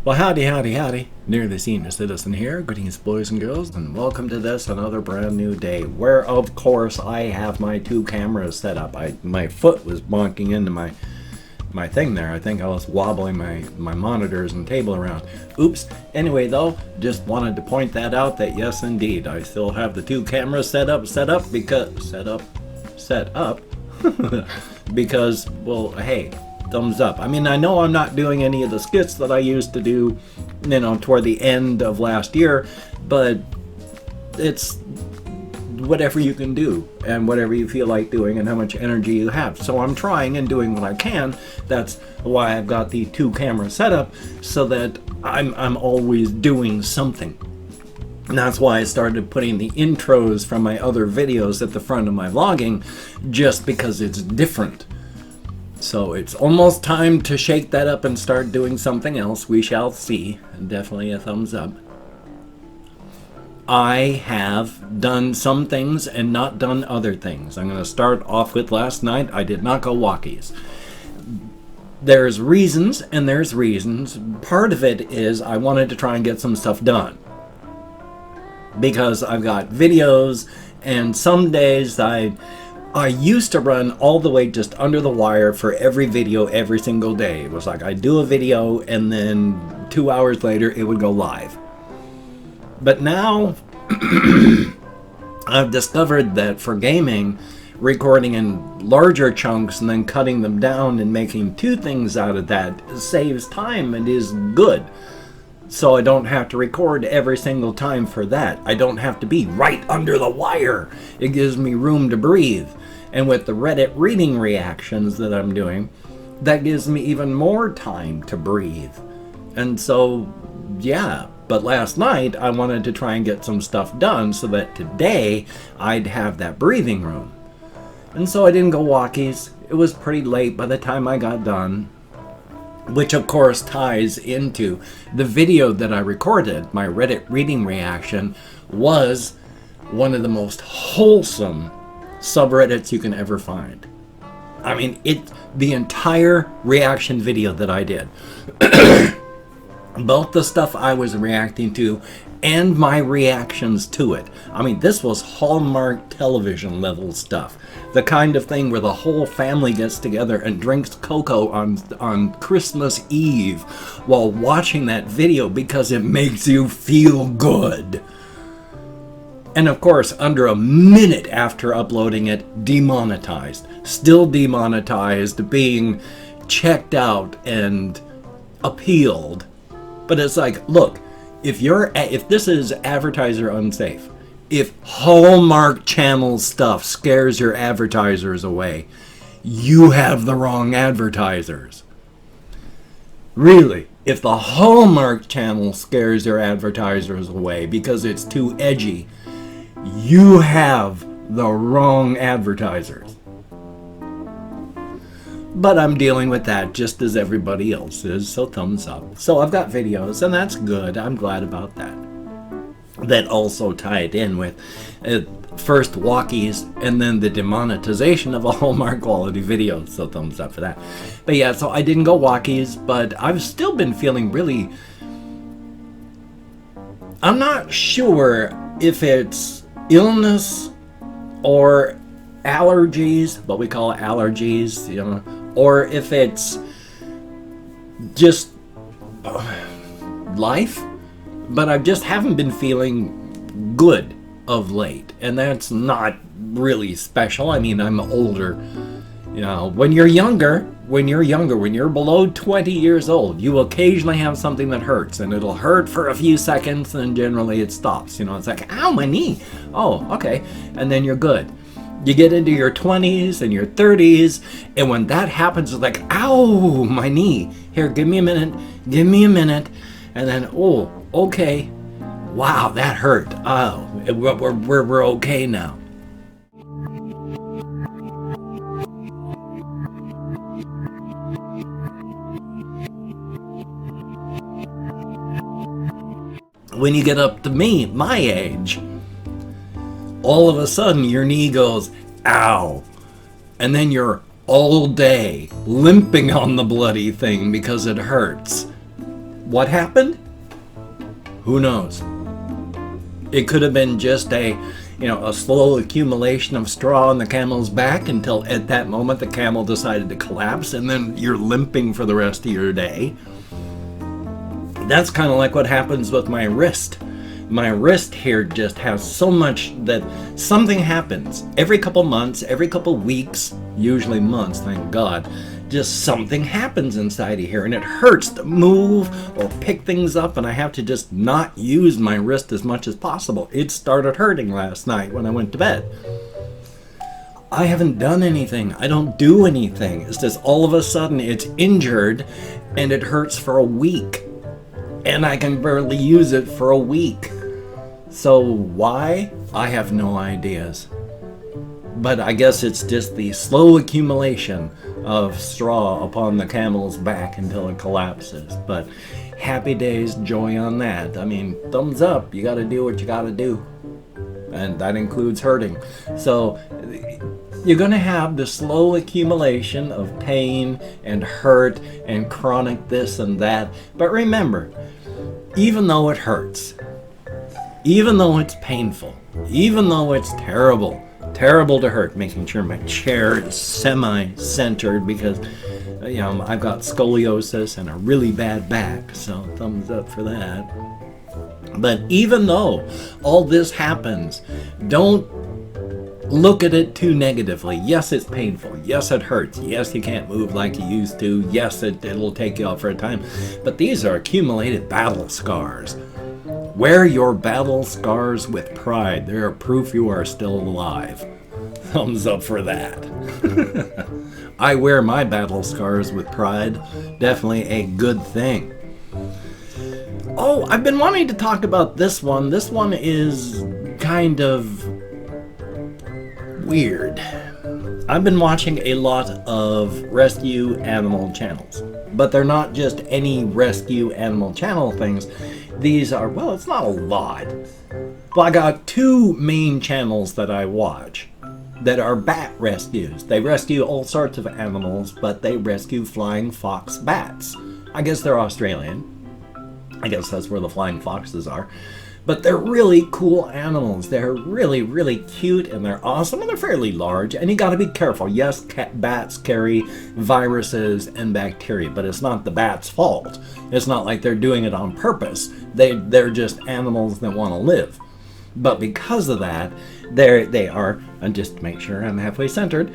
Well, howdy, howdy, howdy. Nearly Senior Citizen here. Greetings, boys and girls, and welcome to this, another brand new day, where, of course, I have my two cameras set up. My foot was bonking into my thing there. I think I was wobbling my monitors and table around. Oops. Anyway, though, just wanted to point that out that, yes, indeed, I still have the two cameras set up, because, well, hey, thumbs up. I mean, I know I'm not doing any of the skits that I used to do, toward the end of last year, but it's whatever you can do and whatever you feel like doing and how much energy you have. So I'm trying and doing what I can. That's why I've got the two camera setup, so that I'm always doing something. And that's why I started putting the intros from my other videos at the front of my vlogging, just because it's different. So it's almost time to shake that up and start doing something else. We shall see. Definitely a thumbs up. I have done some things and not done other things. I'm going to start off with last night. I did not go walkies. There's reasons and there's reasons. Part of it is I wanted to try and get some stuff done, because I've got videos, and some days I used to run all the way just under the wire for every video every single day. It was like I'd do a video and then 2 hours later it would go live. But now I've discovered that for gaming, recording in larger chunks and then cutting them down and making two things out of that saves time and is good. So I don't have to record every single time for that. I don't have to be right under the wire. It gives me room to breathe. And with the Reddit reading reactions that I'm doing, that gives me even more time to breathe. And so, yeah. But last night, I wanted to try and get some stuff done so that today I'd have that breathing room. And so I didn't go walkies. It was pretty late by the time I got done, which of course ties into the video that I recorded. My Reddit reading reaction was one of the most wholesome subreddits you can ever find. I mean, the entire reaction video that I did, both the stuff I was reacting to and my reactions to it. I mean, this was Hallmark television level stuff. The kind of thing where the whole family gets together and drinks cocoa on Christmas Eve while watching that video because it makes you feel good. And of course, under a minute after uploading it, demonetized. Still demonetized, being checked out and appealed. But it's like, look, if this is advertiser unsafe, if Hallmark Channel stuff scares your advertisers away, you have the wrong advertisers. Really, if the Hallmark Channel scares your advertisers away because it's too edgy, you have the wrong advertisers. But I'm dealing with that just as everybody else is, so thumbs up. So I've got videos, and that's good. I'm glad about that. That also tied in with first walkies and then the demonetization of a Hallmark quality video, so thumbs up for that. But yeah, so I didn't go walkies, but I've still been feeling really... I'm not sure if it's illness or allergies, what we call allergies, or if it's just life, but I just haven't been feeling good of late, and that's not really special. I mean, I'm older. When you're younger, when you're below 20 years old, you occasionally have something that hurts, and it'll hurt for a few seconds, and generally it stops. It's like, ow, my knee. Oh, okay. And then you're good. You get into your 20s and your 30s, and when that happens, it's like, ow, my knee. Here, give me a minute. And then, oh, okay. Wow, that hurt. Oh, we're okay now. When you get up to my age, all of a sudden your knee goes, ow. And then you're all day limping on the bloody thing because it hurts. What happened? Who knows? It could have been just a slow accumulation of straw on the camel's back until at that moment the camel decided to collapse, and then you're limping for the rest of your day. That's kind of like what happens with my wrist. My wrist here just has so much that something happens every couple months, every couple weeks, usually months, thank God. Just something happens inside of here, and it hurts to move or pick things up, and I have to just not use my wrist as much as possible. It started hurting last night when I went to bed. I haven't done anything. I don't do anything. It's just all of a sudden it's injured, and it hurts for a week, and I can barely use it for a week. So why? I have no ideas. But I guess it's just the slow accumulation of straw upon the camel's back until it collapses. But happy days, joy on that. I mean, thumbs up. You got to do what you got to do. And that includes hurting. So you're going to have the slow accumulation of pain and hurt and chronic this and that. But remember, even though it hurts, even though it's painful, even though it's terrible to hurt, making sure my chair is semi-centered because, I've got scoliosis and a really bad back, so thumbs up for that. But even though all this happens, don't look at it too negatively. Yes, it's painful. Yes, it hurts. Yes, you can't move like you used to. Yes, it'll take you out for a time. But these are accumulated battle scars. Wear your battle scars with pride. They are proof you are still alive. Thumbs up for that. I wear my battle scars with pride. Definitely a good thing. Oh, I've been wanting to talk about this one. This one is kind of weird. I've been watching a lot of rescue animal channels. But they're not just any rescue animal channel things. These are, well, it's not a lot. Well, I got two main channels that I watch that are bat rescues. They rescue all sorts of animals, but they rescue flying fox bats. I guess they're Australian. I guess that's where the flying foxes are. But they're really cool animals. They're really, really cute, and they're awesome, and they're fairly large, and you gotta be careful. Yes, bats carry viruses and bacteria, but it's not the bat's fault. It's not like they're doing it on purpose. They're just animals that want to live. But because of that, they are, and just to make sure I'm halfway centered,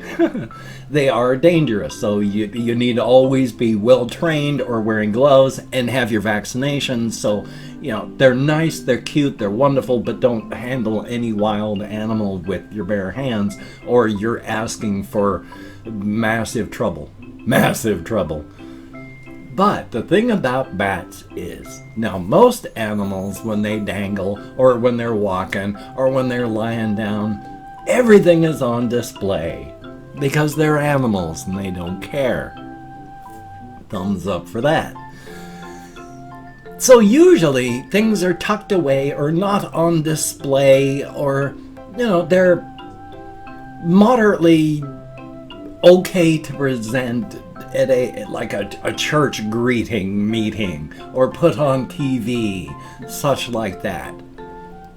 they are dangerous. So you need to always be well trained or wearing gloves and have your vaccinations. So, they're nice, they're cute, they're wonderful, but don't handle any wild animal with your bare hands or you're asking for massive trouble. Massive trouble. But the thing about bats is, now most animals, when they dangle, or when they're walking, or when they're lying down, everything is on display. Because they're animals and they don't care. Thumbs up for that. So usually, things are tucked away or not on display, or, they're moderately okay to present at a church greeting meeting or put on TV, such like that.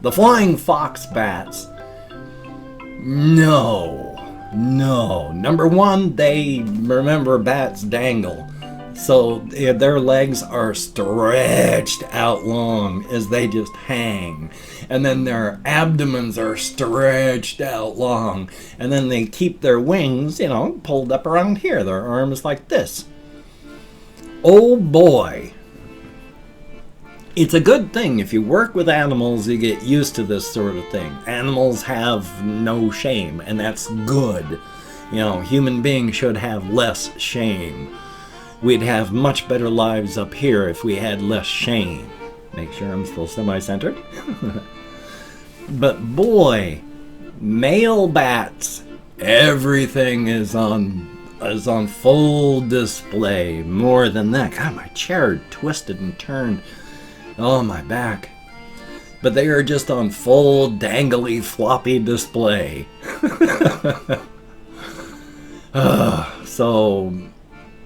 The flying fox bats, no. Number one, remember bats dangle. So their legs are stretched out long as they just hang. And then their abdomens are stretched out long. And then they keep their wings, pulled up around here. Their arms like this. Oh boy. It's a good thing. If you work with animals, you get used to this sort of thing. Animals have no shame, and that's good. Human beings should have less shame. We'd have much better lives up here if we had less shame. Make sure I'm still semi-centered. But boy, male bats, everything is on full display. More than that. God, my chair twisted and turned. Oh, my back. But they are just on full dangly floppy display. So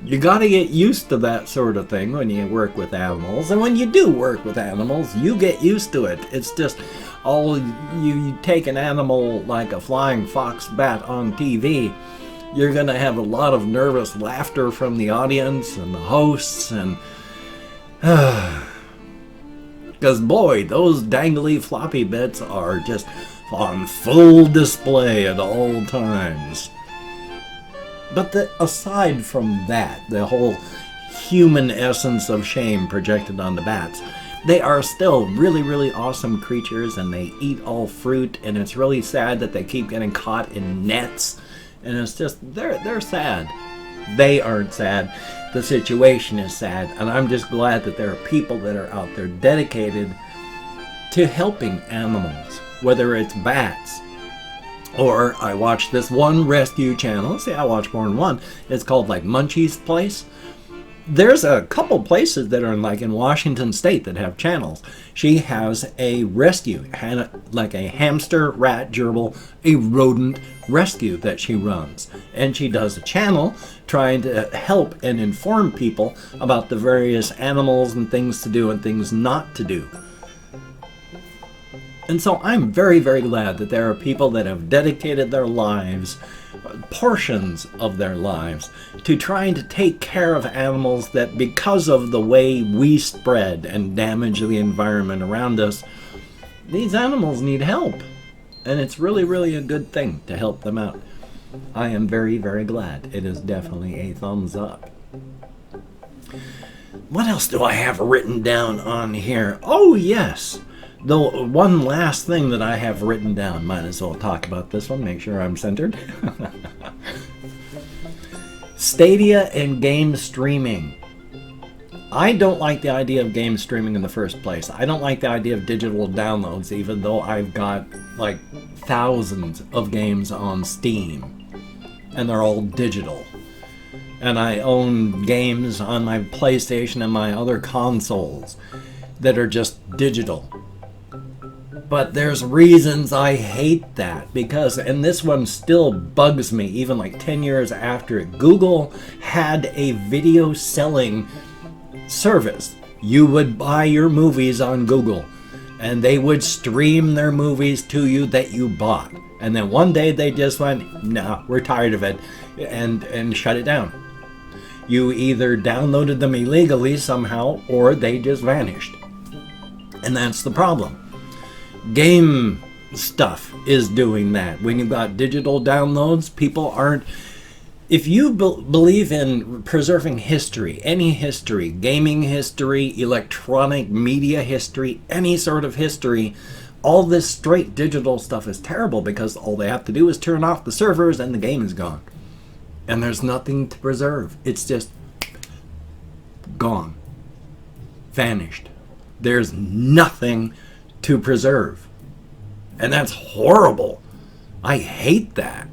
You got to get used to that sort of thing when you work with animals. And when you do work with animals, you get used to it. It's just you take an animal like a flying fox bat on TV, you're going to have a lot of nervous laughter from the audience and the hosts. And because boy, those dangly floppy bits are just on full display at all times. But aside from that, the whole human essence of shame projected on the bats, they are still really, really awesome creatures, and they eat all fruit, and it's really sad that they keep getting caught in nets, and it's just, they're sad. They aren't sad. The situation is sad, and I'm just glad that there are people that are out there dedicated to helping animals, whether it's bats, or I watch this one rescue channel. See, I watch more than one. It's called like Munchie's Place. There's a couple places that are like in Washington State that have channels. She has a rescue, like a hamster, rat, gerbil, a rodent rescue that she runs. And she does a channel trying to help and inform people about the various animals and things to do and things not to do. And so I'm very, very glad that there are people that have dedicated their lives, portions of their lives, to trying to take care of animals that, because of the way we spread and damage the environment around us, these animals need help. And it's really, really a good thing to help them out. I am very, very glad. It is definitely a thumbs up. What else do I have written down on here? Oh, yes. The one last thing that I have written down, might as well talk about this one, make sure I'm centered. Stadia and game streaming. I don't like the idea of game streaming in the first place. I don't like the idea of digital downloads, even though I've got like thousands of games on Steam, and they're all digital. And I own games on my PlayStation and my other consoles that are just digital. But there's reasons I hate that, because, and this one still bugs me, even like 10 years after it, Google had a video selling service. You would buy your movies on Google, and they would stream their movies to you that you bought. And then one day they just went, no, we're tired of it, and shut it down. You either downloaded them illegally somehow, or they just vanished. And that's the problem. Game stuff is doing that. When you've got digital downloads, people aren't... If you believe in preserving history, any history, gaming history, electronic media history, any sort of history, all this straight digital stuff is terrible, because all they have to do is turn off the servers and the game is gone. And there's nothing to preserve. It's just gone. Vanished. There's nothing to preserve. And that's horrible. I hate that.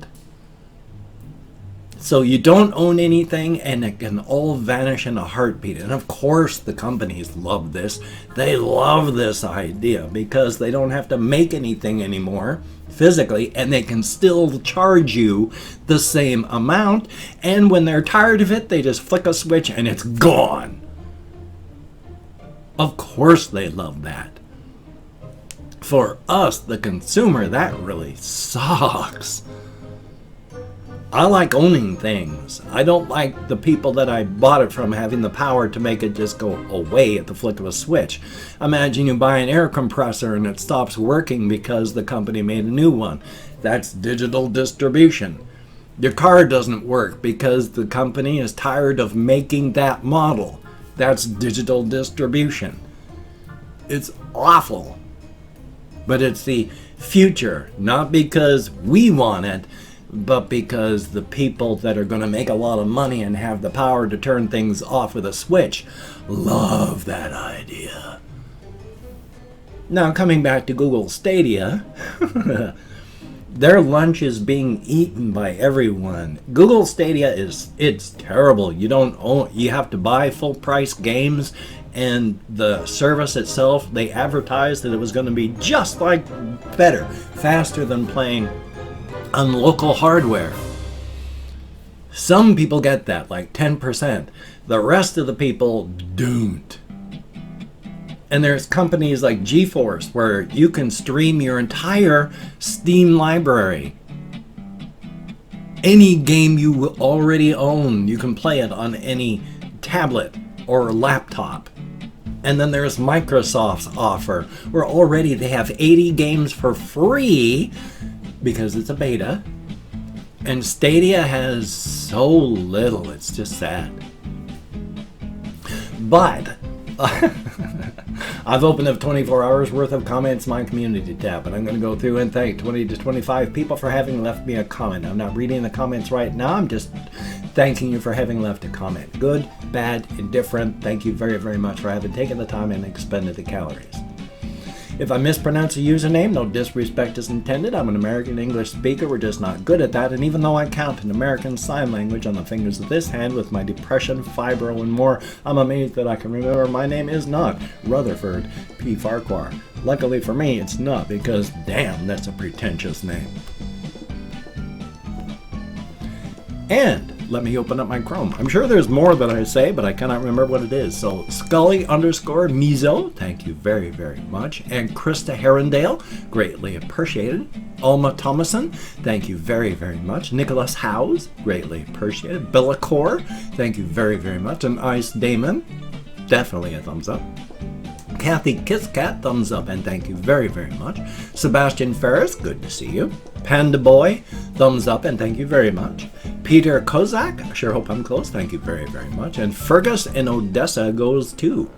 So you don't own anything, and it can all vanish in a heartbeat. And of course the companies love this. They love this idea, because they don't have to make anything anymore physically, and they can still charge you the same amount. And when they're tired of it, they just flick a switch and it's gone. Of course they love that. For us, the consumer, that really sucks. I like owning things. I don't like the people that I bought it from having the power to make it just go away at the flick of a switch. Imagine you buy an air compressor and it stops working because the company made a new one. That's digital distribution. Your car doesn't work because the company is tired of making that model. That's digital distribution. It's awful. But it's the future, not because we want it, but because the people that are going to make a lot of money and have the power to turn things off with a switch love that idea. Now, coming back to Google Stadia, their lunch is being eaten by everyone. Google Stadia it's terrible. You have to buy full price games, and the service itself, they advertised that it was going to be just like faster than playing on local hardware. Some people get that, like 10%. The rest of the people don't. And there's companies like GeForce where you can stream your entire Steam library. Any game you already own, you can play it on any tablet or laptop. And then there's Microsoft's offer, where already they have 80 games for free because it's a beta. And Stadia has so little, it's just sad. But I've opened up 24 hours worth of comments in my community tab, and I'm going to go through and thank 20 to 25 people for having left me a comment. I'm not reading the comments right now, I'm just thanking you for having left a comment. Good, bad, indifferent, thank you very, very much for having taken the time and expended the calories. If I mispronounce a username, no disrespect is intended. I'm an American English speaker, we're just not good at that, and even though I count an American Sign Language on the fingers of this hand with my depression, fibro, and more, I'm amazed that I can remember my name is not Rutherford P. Farquhar. Luckily for me, it's not, because damn, that's a pretentious name. And let me open up my Chrome. I'm sure there's more that I say, but I cannot remember what it is. So Scully_Mizo, thank you very, very much. And Krista Herondale, greatly appreciated. Alma Thomason, thank you very, very much. Nicholas Howes, greatly appreciated. Billacor, thank you very, very much. And Ice Damon, definitely a thumbs up. Kathy Kisscat, thumbs up and thank you very, very much. Sebastian Ferris, good to see you. Panda Boy, thumbs up and thank you very much. Peter Kozak, I sure hope I'm close, thank you very, very much. And Fergus in Odessa goes too.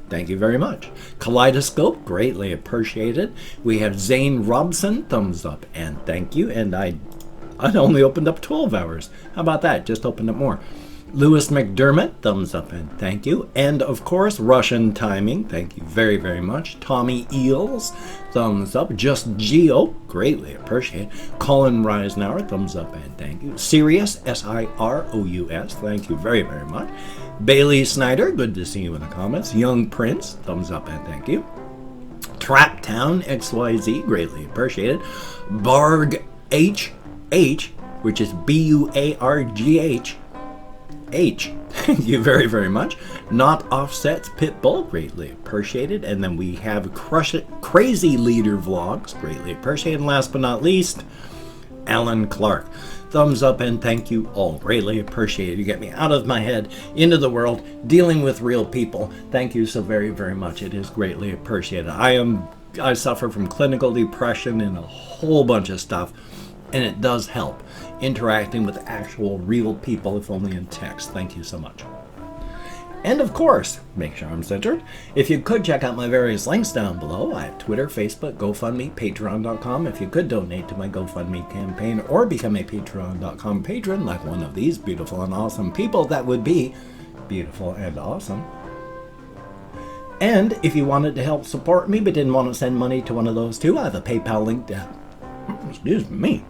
Thank you very much. Kaleidoscope, greatly appreciated. We have Zane Robson, thumbs up and thank you. And I only opened up 12 hours. How about that? Just opened up more. Lewis McDermott, thumbs up and thank you. And of course, Russian Timing, thank you very, very much. Tommy Eels, thumbs up. Just Geo, greatly appreciate. Colin Reisenauer, thumbs up and thank you. Sirius, Sirous, thank you very, very much. Bailey Snyder, good to see you in the comments. Young Prince, thumbs up and thank you. Traptown XYZ, greatly appreciated. Barg HH, which is Buargh. Thank you very, very much. Not Offsets Pitbull, greatly appreciated. And then we have Crazy Leader Vlogs, greatly appreciated. And last but not least, Alan Clark. Thumbs up and thank you all, greatly appreciated. You get me out of my head, into the world, dealing with real people. Thank you so very, very much. It is greatly appreciated. I suffer from clinical depression and a whole bunch of stuff, and it does help interacting with actual real people, if only in text. Thank you so much. And of course, make sure I'm centered. If you could check out my various links down below, I have Twitter, Facebook, GoFundMe, Patreon.com. If you could donate to my GoFundMe campaign or become a Patreon.com patron like one of these beautiful and awesome people, that would be beautiful and awesome. And if you wanted to help support me but didn't want to send money to one of those two, I have a PayPal link down. Excuse me.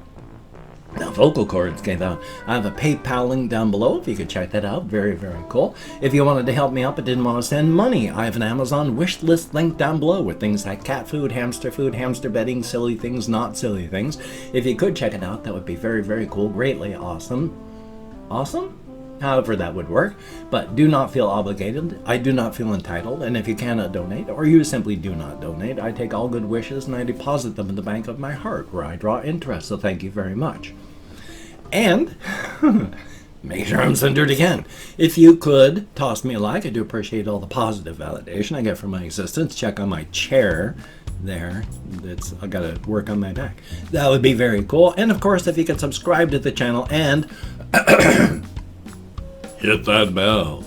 Now, vocal cords came out. I have a PayPal link down below if you could check that out. Very, very cool. If you wanted to help me out but didn't want to send money, I have an Amazon wish list link down below with things like cat food, hamster bedding, silly things, not silly things. If you could check it out, that would be very, very cool. Greatly awesome. Awesome? However that would work. But do not feel obligated. I do not feel entitled. And if you cannot donate, or you simply do not donate, I take all good wishes and I deposit them in the bank of my heart where I draw interest. So thank you very much. And make sure I'm centered again. If you could toss me a like, I do appreciate all the positive validation I get from my existence. Check on my chair there. I gotta work on my back. That would be very cool. And of course, if you could subscribe to the channel and hit that bell,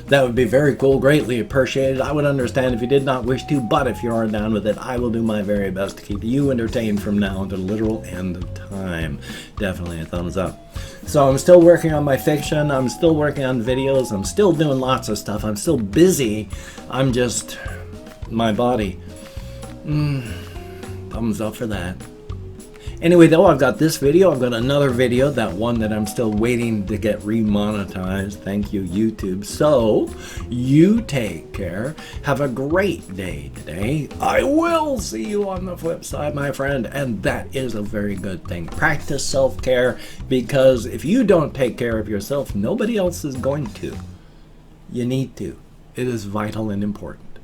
that would be very cool, greatly appreciated. I would understand if you did not wish to, but if you are down with it, I will do my very best to keep you entertained from now until the literal end of time. Definitely a thumbs up. So I'm still working on my fiction, I'm still working on videos, I'm still doing lots of stuff, I'm still busy. I'm just, my body. Thumbs up for that. Anyway, though, I've got this video. I've got another video, that one that I'm still waiting to get remonetized. Thank you, YouTube. So, you take care. Have a great day today. I will see you on the flip side, my friend. And that is a very good thing. Practice self-care, because if you don't take care of yourself, nobody else is going to. You need to. It is vital and important.